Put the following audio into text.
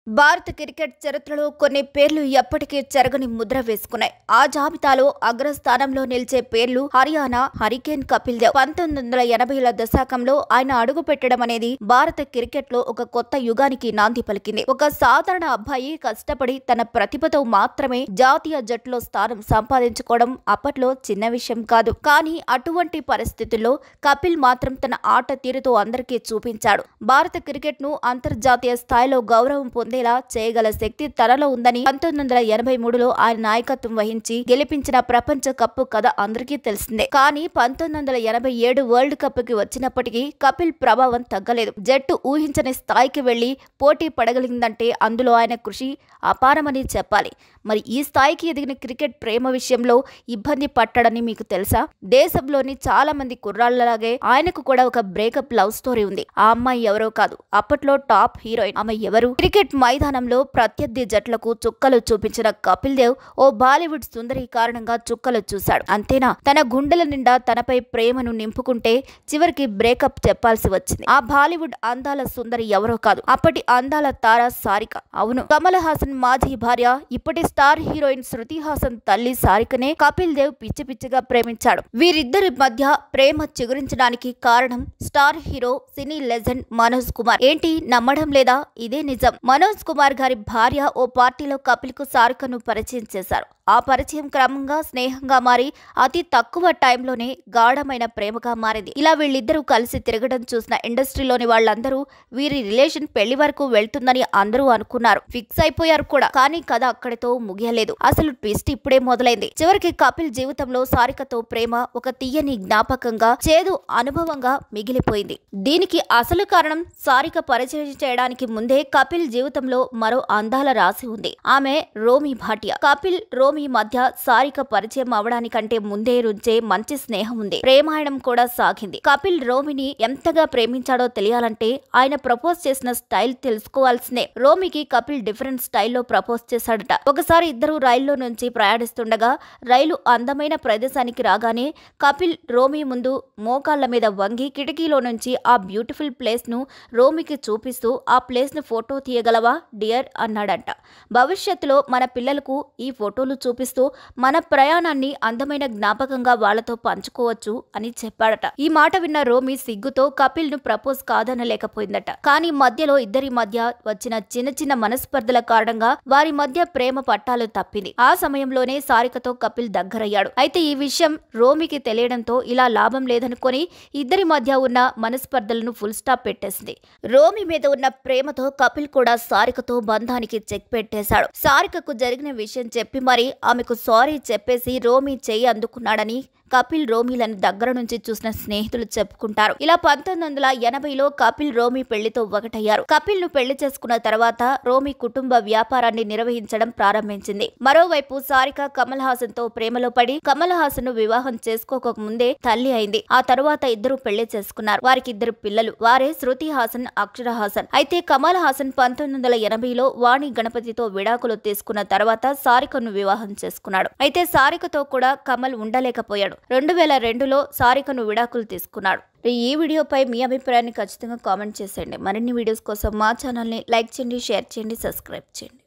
భారత క్రికెట్ చరిత్రలో కొన్ని పేర్లు ఎప్పటికీ చెరగని ముద్ర వేసుకున్నాయి. ఆ జాబితాలో అగ్రస్థానంలో నిలిచే పేర్లు హర్యానా హరికేన్ కపిల్ దేవ్. 1980ల దశాకంలో ఆయన అడుగు పెట్టడం అనేది భారత క్రికెట్ లో ఒక కొత్త యుగానికి నాంది పలికింది. ఒక సాధారణ అబ్బాయి కష్టపడి తన ప్రతిభతో మాత్రమే జాతీయ జట్టులో స్థానం సంపాదించుకోవడం అప్పట్లో చిన్న విషయం కాదు. కానీ అటువంటి పరిస్థితుల్లో కపిల్ మాత్రం తన ఆట తీరుతో అందరికీ చూపించాడు. భారత క్రికెట్ ను అంతర్జాతీయ స్థాయిలో గౌరవం పొందేలా చేయగల శక్తి తనలో ఉందని 1983లో ఆయన నాయకత్వం వహించి గెలిపించిన ప్రపంచ కప్ కథ అందరికీ తెలిసిందే. కానీ 1987 వరల్డ్ కప్ కి వచ్చినప్పటికీ కపిల్ ప్రభావం తగ్గలేదు. జట్టు ఊహించని స్థాయికి వెళ్లి పోటీ పడగలిగిందంటే అందులో ఆయన కృషి అపారమని చెప్పాలి. మరి ఈ స్థాయికి ఎదిగిన క్రికెట్ ప్రేమ విషయంలో ఇబ్బంది పట్టాడని మీకు తెలుసా? దేశంలోని చాలా మంది కుర్రాళ్లలాగే ఆయనకు కూడా ఒక బ్రేకప్ లవ్ స్టోరీ ఉంది. ఆ అమ్మాయి ఎవరో కాదు, అప్పట్లో టాప్ హీరోయిన్. ఆమె ఎవరు? క్రికెట్ మైదానంలో ప్రత్యర్థి జట్లకు చుక్కలు చూపించిన కపిల్ దేవ్ ఓ బాలీవుడ్ సుందరి కారణంగా చుక్కలు చూశాడు. అంతేనా, తన గుండెల నిండా తనపై ప్రేమను నింపుకుంటే చివరికి బ్రేకప్ చెప్పాల్సి వచ్చింది. ఆ బాలీవుడ్ అందాల సుందరి ఎవరో కాదు, అప్పటి అందాల తార సారిక. అవును, కమల్ హాసన్ మాజీ భార్య, ఇప్పటి స్టార్ హీరోయిన్ శృతి హాసన్ తల్లి సారికనే కపిల్ దేవ్ పిచ్చి పిచ్చిగా ప్రేమించాడు. వీరిద్దరి మధ్య ప్రేమ చిగురించడానికి కారణం star hero cine legend Manoj Kumar. ఏంటి నమ్మడం లేదా? ఇదే నిజం. మనోజ్ కుమార్ గారి భార్య ఓ పార్టీలో కపిల్ కు సారికను పరిచయం చేశారు. ఆ పరిచయం క్రమంగా స్నేహంగా మారి అతి తక్కువ టైంలోనే గాఢమైన ప్రేమగా మారింది. ఇలా వీళ్ళిద్దరూ కలిసి తిరగడం చూసిన ఇండస్ట్రీలోని వాళ్ళందరూ వీరి రిలేషన్ పెళ్లి వరకు వెళ్తుందని అందరూ అనుకున్నారు. ఫిక్స్ అయిపోయారు కూడా. కానీ కథ అక్కడితో ముగియలేదు. అసలు ట్విస్ట్ ఇప్పుడే మొదలైంది. చివరికి కపిల్ జీవితంలో సారికతో ప్రేమ ఒక తీయని జ్ఞాపకంగా, చేదు అనుభవంగా మిగిలిపోయింది. దీనికి అసలు కారణం సారిక పరిచయం చేయడానికి ముందే కపిల్ జీవితంలో మరో అందాల రాశి ఉంది. ఆమె రోమి భాటియా. కపిల్ రోమి మధ్య సారిక పరిచయం అవడానికంటే ముందే నుంచే మంచి స్నేహం ఉంది. ప్రేమాయణం కూడా సాగింది. కపిల్ రోమిని ఎంతగా ప్రేమించాడో తెలియాలంటే ఆయన ప్రపోజ్ చేసిన స్టైల్ తెలుసుకోవాల్సిందే. రోమికి కపిల్ డిఫరెంట్ స్టైల్లో ప్రపోజ్ చేశాడట. ఒకసారి ఇద్దరు రైల్లో నుంచి ప్రయాణిస్తుండగా రైలు అందమైన ప్రదేశానికి రాగానే కపిల్ రోమి ముందు మోకాళ్ల మీద వంగి కిటికీలో నుంచి ఆ బ్యూటిఫుల్ ప్లేస్ ను రోమికి చూపిస్తూ ఆ ప్లేస్ ను ఫోటో తీయగలవా డియర్ అన్నాడంట. భవిష్యత్తులో మన పిల్లలకు ఈ ఫోటోలు చూపిస్తూ మన ప్రయాణాన్ని అందమైన జ్ఞాపకంగా వాళ్లతో పంచుకోవచ్చు అని చెప్పాడట. ఈ మాట విన్న రోమి సిగ్గుతో కపిల్ ను ప్రపోజ్ కాదనలేకపోయిందట. కానీ మధ్యలో ఇద్దరి మధ్య వచ్చిన చిన్న చిన్న మనస్పర్ధల కారణంగా వారి మధ్య ప్రేమ పట్టాలు తప్పింది. ఆ సమయంలోనే సారికతో కపిల్ దగ్గరయ్యాడు. అయితే ఈ విషయం రోమికి తెలియడంతో ఇలా లాభం లేదనుకొని ఇద్దరి మధ్య ఉన్న మనస్పర్ధలను ఫుల్ స్టాప్ పెట్టేసింది. రోమి మీద ఉన్న ప్రేమతో కపిల్ కూడా సారికతో బంధానికి చెక్ పెట్టేశాడు. సారికకు జరిగిన విషయం చెప్పి మరి ఆమెకు సారీ చెప్పేసి రోమి చెయ్యి అందుకున్నాడని కపిల్ రోమిలను దగ్గర నుంచి చూసిన స్నేహితులు చెప్పుకుంటారు. ఇలా 1980లో కపిల్ రోమి పెళ్లితో ఒకటయ్యారు. కపిల్ ను పెళ్లి చేసుకున్న తర్వాత రోమి కుటుంబ వ్యాపారాన్ని నిర్వహించడం ప్రారంభించింది. మరోవైపు సారిక కమల్ హాసన్ తో ప్రేమలో పడి కమల్ హాసన్ ను వివాహం చేసుకోక ముందే తల్లి అయింది. ఆ తరువాత ఇద్దరు పెళ్లి చేసుకున్నారు. వారికి ఇద్దరు పిల్లలు. వారే శృతి హాసన్, అక్షర హాసన్. అయితే కమల్ హాసన్ 1980లో వాణి గణపతితో విడాకులు తీసుకున్న తర్వాత సారికను వివాహం చేసుకున్నాడు. అయితే సారికతో కూడా కమల్ ఉండలేకపోయాడు. 2002లో సారికను విడాకులు తీసుకున్నాడు. ఈ వీడియోపై మీ అభిప్రాయాన్ని ఖచ్చితంగా కామెంట్ చేసేయండి. మరిన్ని వీడియోస్ కోసం మా ఛానల్ని లైక్ చేయండి, షేర్ చేయండి, సబ్స్క్రైబ్ చేయండి.